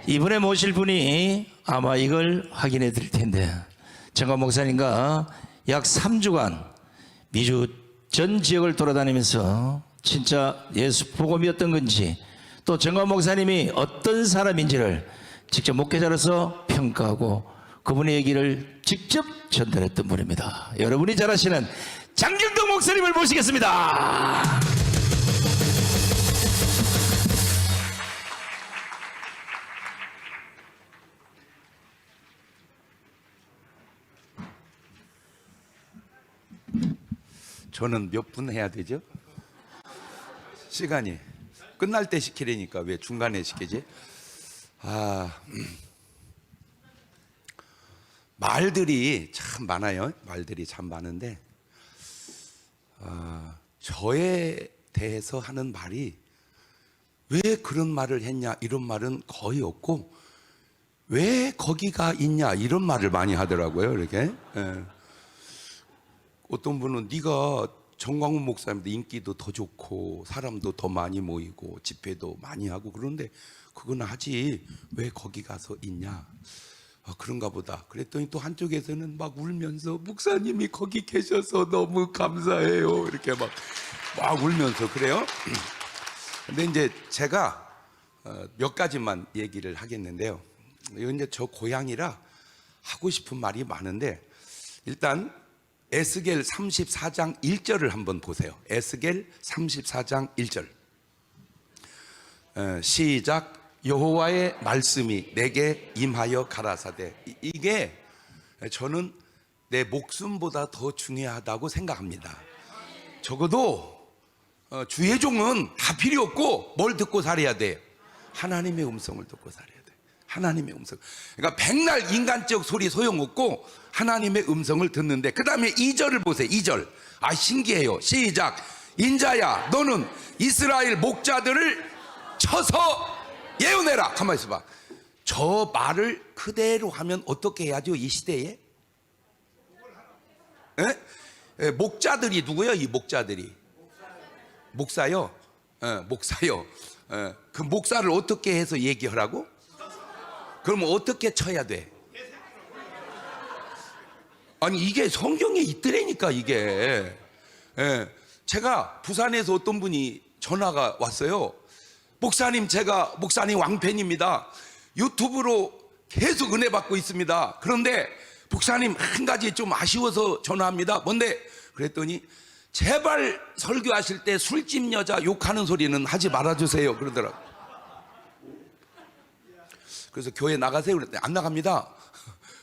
이번에 모실 분이 아마 이걸 확인해 드릴 텐데, 정관 목사님과 약 3주간 미주 전 지역을 돌아다니면서 진짜 예수 복음이었던 건지, 또 정관 목사님이 어떤 사람인지를 직접 목회자로서 평가하고 그분의 얘기를 직접 전달했던 분입니다. 여러분이 잘 아시는 장경덕 목사님을 모시겠습니다. 저는 몇 분 해야 되죠? 시간이 끝날 때 시키려니까 왜 중간에 시키지? 말들이 참 많아요. 말들이 참 많은데 저에 대해서 하는 말이 왜 그런 말을 했냐 이런 말은 거의 없고, 왜 거기가 있냐 이런 말을 많이 하더라고요. 이렇게. 예. 어떤 분은 네가 정광훈 목사님도 인기도 더 좋고 사람도 더 많이 모이고 집회도 많이 하고 그런데 그건 하지 왜 거기 가서 있냐, 그런가 보다. 그랬더니 또 한쪽에서는 막 울면서 목사님이 거기 계셔서 너무 감사해요 이렇게 막 울면서 그래요. 근데 이제 제가 몇 가지만 얘기를 하겠는데요. 이건 이제 저 고향이라 하고 싶은 말이 많은데, 일단 에스겔 34장 1절을 한번 보세요. 에스겔 34장 1절. 시작. 여호와의 말씀이 내게 임하여 가라사대. 이게 저는 내 목숨보다 더 중요하다고 생각합니다. 적어도 주의 종은 다 필요 없고 뭘 듣고 살아야 돼요? 하나님의 음성을 듣고 살아야 돼요. 하나님의 음성. 그러니까 백날 인간적 소리 소용없고 하나님의 음성을 듣는데, 그 다음에 2절을 보세요. 2절. 신기해요. 시작. 인자야 너는 이스라엘 목자들을 쳐서 예언해라. 가만히 있어봐. 저 말을 그대로 하면 어떻게 해야죠? 이 시대에 목자들이 누구예요? 이 목자들이 목사요. 목사요. 그 목사를 어떻게 해서 얘기하라고? 그러면 어떻게 쳐야 돼? 아니 이게 성경에 있더라니까 이게. 제가 부산에서 어떤 분이 전화가 왔어요. 목사님, 제가 목사님 왕팬입니다. 유튜브로 계속 은혜 받고 있습니다. 그런데 목사님 한 가지 좀 아쉬워서 전화합니다. 뭔데? 그랬더니 제발 설교하실 때 술집 여자 욕하는 소리는 하지 말아주세요 그러더라고. 그래서 교회 나가세요 그랬더니 안 나갑니다.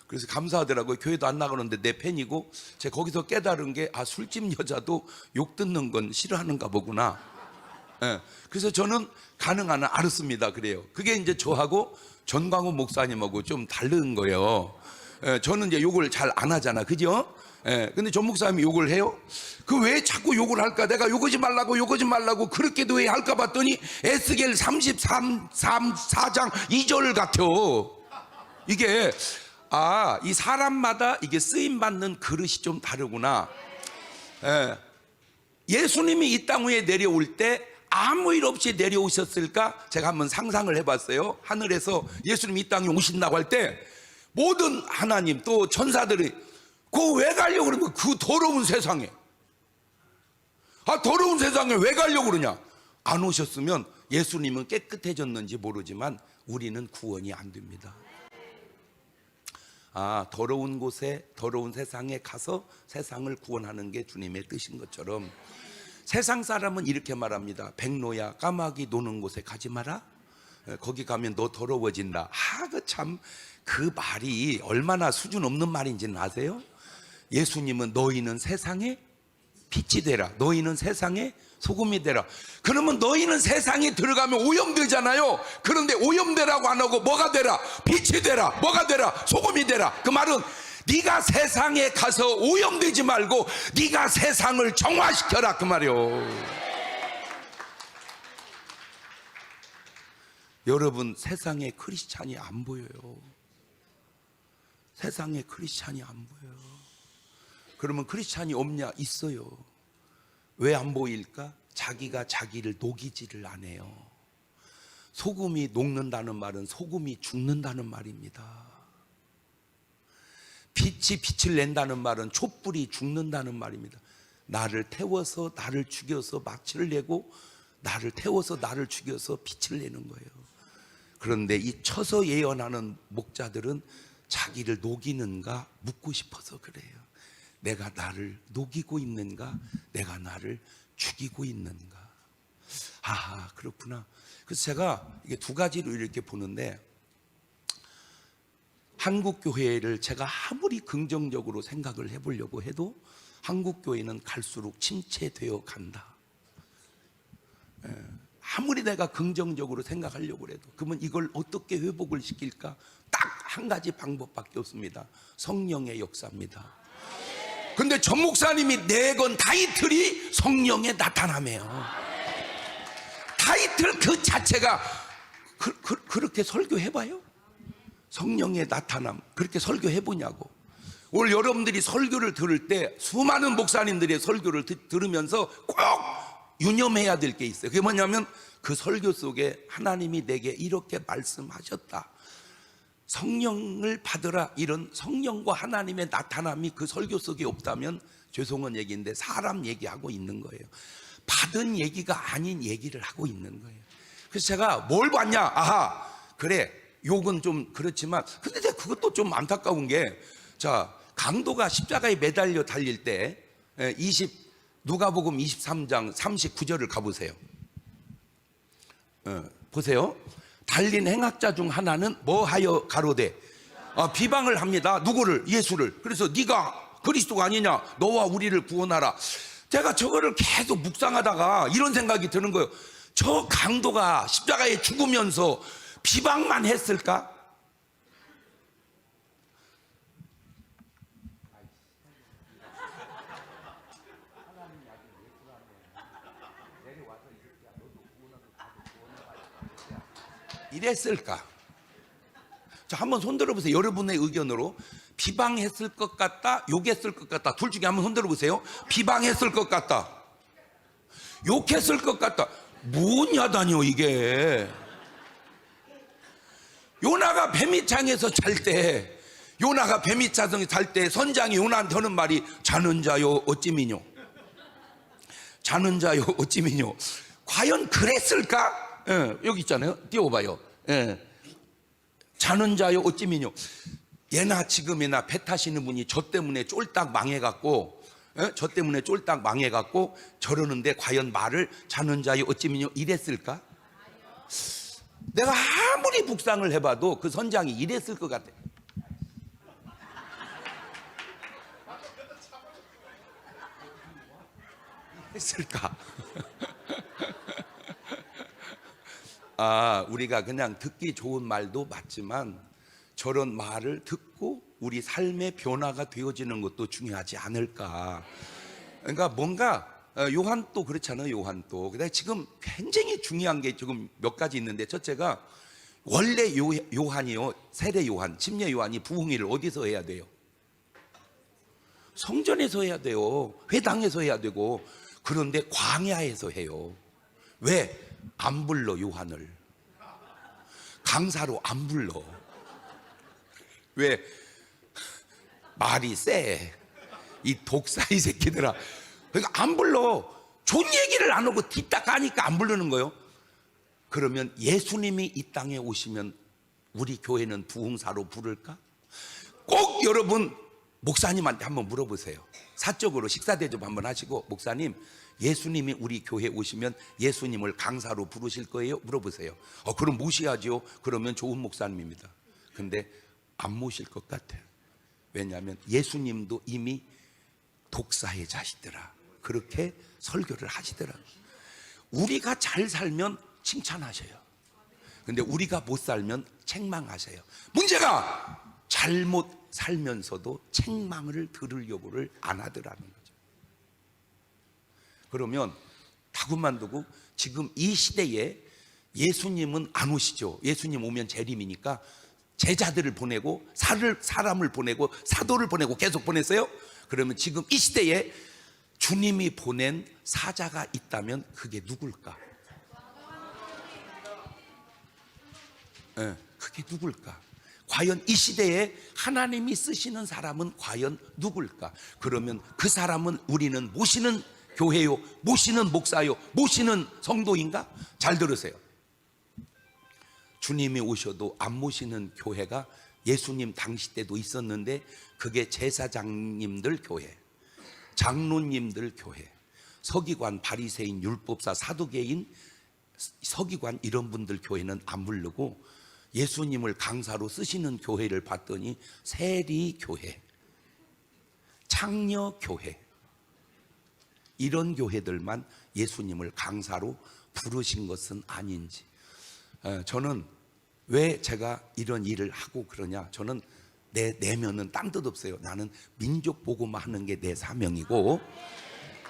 그래서 감사하더라고요. 교회도 안 나가는데 내 팬이고. 제가 거기서 깨달은 게 술집 여자도 욕 듣는 건 싫어하는가 보구나. 그래서 저는 가능한 한 알았습니다. 그래요. 그게 이제 저하고 전광훈 목사님하고 좀 다른 거예요. 저는 이제 욕을 잘 안 하잖아, 그죠? 근데 전 목사님이 욕을 해요? 그 왜 자꾸 욕을 할까? 내가 욕하지 말라고 그렇게도 왜 할까 봤더니 에스겔 34장 2절 같아. 이게 이 사람마다 이게 쓰임받는 그릇이 좀 다르구나. 예수님이 이 땅 위에 내려올 때 아무 일 없이 내려오셨을까? 제가 한번 상상을 해봤어요. 하늘에서 예수님이 이 땅에 오신다고 할 때 모든 하나님 또 천사들이 그거 왜 가려고 그러면 그 더러운 세상에, 더러운 세상에 왜 가려고 그러냐? 안 오셨으면 예수님은 깨끗해졌는지 모르지만 우리는 구원이 안 됩니다. 더러운 곳에, 더러운 세상에 가서 세상을 구원하는 게 주님의 뜻인 것처럼 세상 사람은 이렇게 말합니다. 백로야 까마귀 노는 곳에 가지 마라. 거기 가면 너 더러워진다. 그 말이 얼마나 수준 없는 말인지는 아세요? 예수님은 너희는 세상에 빛이 되라. 너희는 세상에 소금이 되라. 그러면 너희는 세상에 들어가면 오염되잖아요. 그런데 오염되라고 안 하고 뭐가 되라? 빛이 되라. 뭐가 되라? 소금이 되라. 그 말은 네가 세상에 가서 오염되지 말고 네가 세상을 정화시켜라 그 말이요. 여러분, 세상에 크리스찬이 안 보여요. 세상에 크리스찬이 안 보여요. 그러면 크리스찬이 없냐? 있어요. 왜 안 보일까? 자기가 자기를 녹이지를 않아요. 소금이 녹는다는 말은 소금이 죽는다는 말입니다. 빛이 빛을 낸다는 말은 촛불이 죽는다는 말입니다. 나를 태워서 나를 죽여서 마취를 내고 나를 태워서 나를 죽여서 빛을 내는 거예요. 그런데 이 쳐서 예언하는 목자들은 자기를 녹이는가 묻고 싶어서 그래요. 내가 나를 녹이고 있는가, 내가 나를 죽이고 있는가. 아, 그렇구나. 그래서 제가 이게 두 가지로 이렇게 보는데, 한국 교회를 제가 아무리 긍정적으로 생각을 해보려고 해도 한국 교회는 갈수록 침체되어 간다. 아무리 내가 긍정적으로 생각하려고 해도, 그러면 이걸 어떻게 회복을 시킬까? 딱 한 가지 방법밖에 없습니다. 성령의 역사입니다. 근데 전 목사님이 내건 타이틀이 성령의 나타남이에요. 타이틀 그 자체가 그렇게 설교해봐요? 성령의 나타남 그렇게 설교해보냐고. 오늘 여러분들이 설교를 들을 때 수많은 목사님들의 설교를 들으면서 꼭 유념해야 될 게 있어요. 그게 뭐냐면 그 설교 속에 하나님이 내게 이렇게 말씀하셨다, 성령을 받으라, 이런 성령과 하나님의 나타남이 그 설교 속에 없다면 죄송한 얘기인데 사람 얘기하고 있는 거예요. 받은 얘기가 아닌 얘기를 하고 있는 거예요. 그래서 제가 뭘 봤냐? 아하, 그래, 욕은 좀 그렇지만 근데 내가 그것도 좀 안타까운 게, 자, 강도가 십자가에 매달려 달릴 때 누가복음 23장 39절을 가보세요. 보세요. 달린 행악자 중 하나는 뭐하여 가로되, 비방을 합니다. 누구를? 예수를. 그래서 네가 그리스도가 아니냐, 너와 우리를 구원하라. 제가 저거를 계속 묵상하다가 이런 생각이 드는 거예요. 저 강도가 십자가에 죽으면서 비방만 했을까? 이랬을까? 자, 한번 손 들어보세요. 여러분의 의견으로. 비방했을 것 같다, 욕했을 것 같다. 둘 중에 한번 손 들어보세요. 비방했을 것 같다, 욕했을 것 같다. 뭐냐다뇨 이게. 요나가 뱀이창에서 잘 때, 요나가 뱀이창에서 잘 때 선장이 요나한테 하는 말이 자는 자요 어찌미뇨, 자는 자요 어찌미뇨. 과연 그랬을까? 여기 있잖아요. 띄워봐요. 자는 자요 어찌미뇨. 예나 지금이나 배 타시는 분이 저 때문에 쫄딱 망해갖고, 저 때문에 쫄딱 망해갖고 저러는데 과연 말을 자는 자요 어찌미뇨 이랬을까? 내가 아무리 묵상을 해봐도 그 선장이 이랬을 것 같아. 했을까? 우리가 그냥 듣기 좋은 말도 맞지만 저런 말을 듣고 우리 삶의 변화가 되어지는 것도 중요하지 않을까. 그러니까 뭔가 요한도 그렇잖아요. 요한도. 근데 지금 굉장히 중요한 게 지금 몇 가지 있는데, 첫째가 원래 요한이요, 세례 요한, 침례 요한이 부흥회를 어디서 해야 돼요? 성전에서 해야 돼요. 회당에서 해야 되고. 그런데 광야에서 해요. 왜? 안 불러 요한을. 강사로 안 불러. 왜? 말이 세. 이 독사 이 새끼들아. 그러니까 안 불러. 좋은 얘기를 안 하고 뒤딱 가니까 안 부르는 거예요. 그러면 예수님이 이 땅에 오시면 우리 교회는 부흥사로 부를까? 꼭 여러분 목사님한테 한번 물어보세요. 사적으로 식사 대접 한번 하시고, 목사님, 예수님이 우리 교회에 오시면 예수님을 강사로 부르실 거예요? 물어보세요. 그럼 모셔야죠. 그러면 좋은 목사님입니다. 근데 안 모실 것 같아요. 왜냐하면 예수님도 이미 독사의 자식들아 그렇게 설교를 하시더라. 우리가 잘 살면 칭찬하셔요. 근데 우리가 못 살면 책망하세요. 문제가 잘못 살면서도 책망을 들으려고를 안 하더라는 거죠. 그러면 다구만 두고 지금 이 시대에 예수님은 안 오시죠. 예수님 오면 재림이니까 제자들을 보내고 사람을 보내고 사도를 보내고 계속 보냈어요. 그러면 지금 이 시대에 주님이 보낸 사자가 있다면 그게 누굴까? 그게 누굴까? 과연 이 시대에 하나님이 쓰시는 사람은 과연 누굴까? 그러면 그 사람은 우리는 모시는 교회요, 모시는 목사요, 모시는 성도인가? 잘 들으세요. 주님이 오셔도 안 모시는 교회가 예수님 당시 때도 있었는데, 그게 제사장님들 교회, 장로님들 교회, 서기관, 바리새인, 율법사, 사두개인, 서기관 이런 분들 교회는 안 부르고 예수님을 강사로 쓰시는 교회를 봤더니 세리교회, 창녀교회, 이런 교회들만 예수님을 강사로 부르신 것은 아닌지. 저는 왜 제가 이런 일을 하고 그러냐, 저는 내 내면은 딴 뜻 없어요. 나는 민족 복음 하는 게 내 사명이고,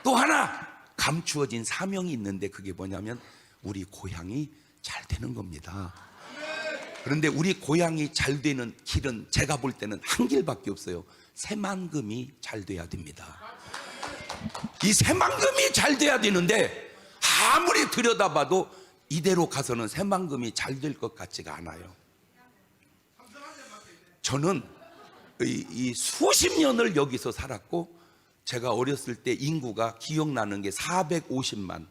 또 하나 감추어진 사명이 있는데, 그게 뭐냐면 우리 고향이 잘 되는 겁니다. 그런데 우리 고향이 잘 되는 길은 제가 볼 때는 한 길밖에 없어요. 새만금이 잘 돼야 됩니다. 이 새만금이 잘 돼야 되는데, 아무리 들여다봐도 이대로 가서는 새만금이 잘 될 것 같지가 않아요. 저는 이 수십 년을 여기서 살았고, 제가 어렸을 때 인구가 기억나는 게 450만,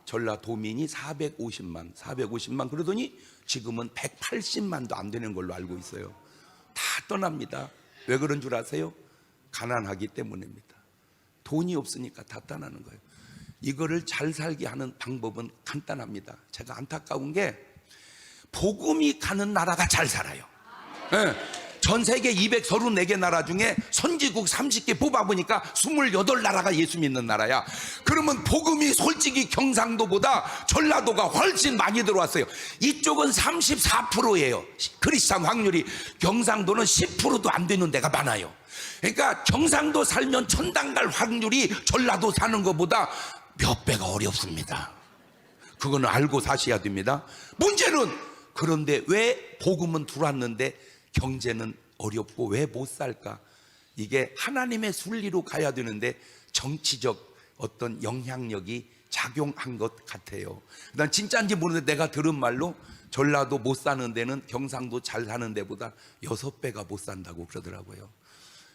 전라도민이 450만 그러더니 지금은 180만도 안 되는 걸로 알고 있어요. 다 떠납니다. 왜 그런 줄 아세요? 가난하기 때문입니다. 돈이 없으니까 다 떠나는 거예요. 이거를 잘 살게 하는 방법은 간단합니다. 제가 안타까운 게 복음이 가는 나라가 잘 살아요. 전 세계 234개 나라 중에 선지국 30개 뽑아보니까 28나라가 예수 믿는 나라야. 그러면 복음이 솔직히 경상도보다 전라도가 훨씬 많이 들어왔어요. 이쪽은 34%예요 크리스찬 확률이. 경상도는 10%도 안 되는 데가 많아요. 그러니까 경상도 살면 천당 갈 확률이 전라도 사는 것보다 몇 배가 어렵습니다. 그거는 알고 사셔야 됩니다. 문제는, 그런데 왜 복음은 들어왔는데 경제는 어렵고 왜 못 살까? 이게 하나님의 순리로 가야 되는데 정치적 어떤 영향력이 작용한 것 같아요. 난 진짜인지 모르는데 내가 들은 말로 전라도 못 사는 데는 경상도 잘 사는 데보다 6배가 못 산다고 그러더라고요.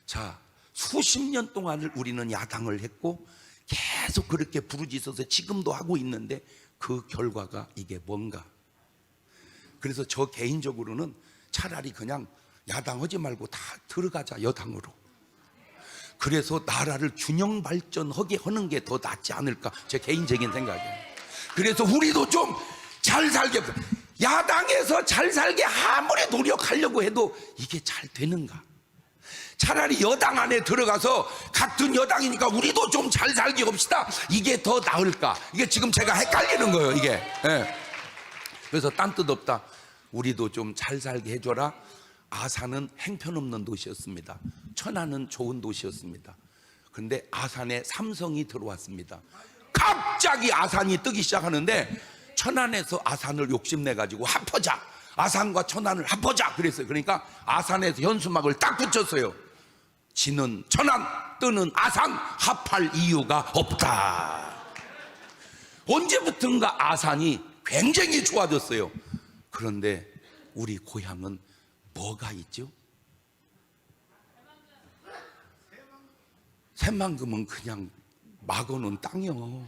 자, 수십 년 동안을 우리는 야당을 했고 계속 그렇게 부르짖어서 지금도 하고 있는데 그 결과가 이게 뭔가? 그래서 저 개인적으로는 차라리 그냥 야당하지 말고 다 들어가자, 여당으로. 그래서 나라를 균형 발전하게 하는 게 더 낫지 않을까, 제 개인적인 생각이에요. 그래서 우리도 좀 잘 살게, 야당에서 잘 살게 아무리 노력하려고 해도 이게 잘 되는가? 차라리 여당 안에 들어가서 같은 여당이니까 우리도 좀 잘 살게 합시다, 이게 더 나을까? 이게 지금 제가 헷갈리는 거예요, 이게. 그래서 딴 뜻 없다, 우리도 좀 잘 살게 해줘라. 아산은 행편없는 도시였습니다. 천안은 좋은 도시였습니다. 그런데 아산에 삼성이 들어왔습니다. 갑자기 아산이 뜨기 시작하는데 천안에서 아산을 욕심내가지고 합하자, 아산과 천안을 합하자 그랬어요. 그러니까 아산에서 현수막을 딱 붙였어요. 지는 천안, 뜨는 아산, 합할 이유가 없다. 언제부턴가 아산이 굉장히 좋아졌어요. 그런데 우리 고향은 뭐가 있죠? 새만금은 그냥 막아놓은 땅이요.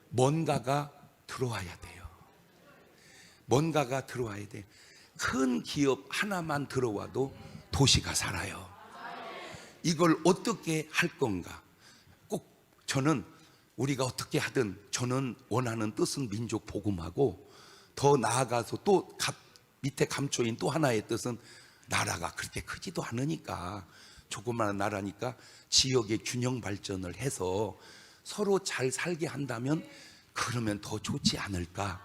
뭔가가 들어와야 돼요. 뭔가가 들어와야 돼. 큰 기업 하나만 들어와도 도시가 살아요. 이걸 어떻게 할 건가? 꼭 저는 우리가 어떻게 하든 저는 원하는 뜻은 민족 복음하고, 더 나아가서 또 밑에 감춰인 또 하나의 뜻은 나라가 그렇게 크지도 않으니까, 조그마한 나라니까 지역의 균형 발전을 해서 서로 잘 살게 한다면 그러면 더 좋지 않을까?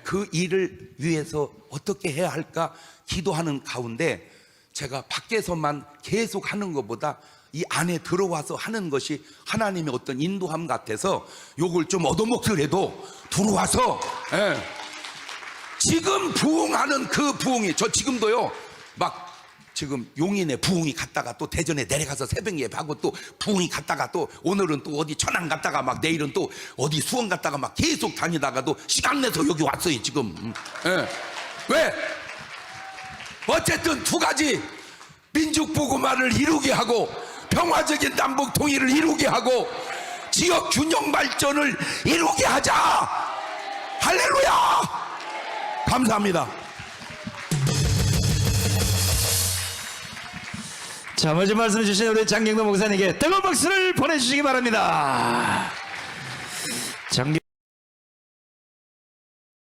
그 일을 위해서 어떻게 해야 할까 기도하는 가운데, 제가 밖에서만 계속 하는 것보다 이 안에 들어와서 하는 것이 하나님의 어떤 인도함 같아서 요걸 좀 얻어먹더라도 들어와서 지금 부흥하는 그 부흥이, 저 지금도요 막 지금 용인에 부흥이 갔다가 또 대전에 내려가서 새벽 예배하고 또 부흥이 갔다가 또 오늘은 또 어디 천안 갔다가 막 내일은 또 어디 수원 갔다가 막 계속 다니다가도 시간 내서 여기 왔어요 지금. 왜? 어쨌든 두 가지 민족보고마를 이루게 하고 평화적인 남북 통일을 이루게 하고 지역 균형 발전을 이루게 하자. 할렐루야. 감사합니다. 자, 먼저 말씀 주신 우리 장경도 목사님께 뜨거운 박수를 보내주시기 바랍니다. 장경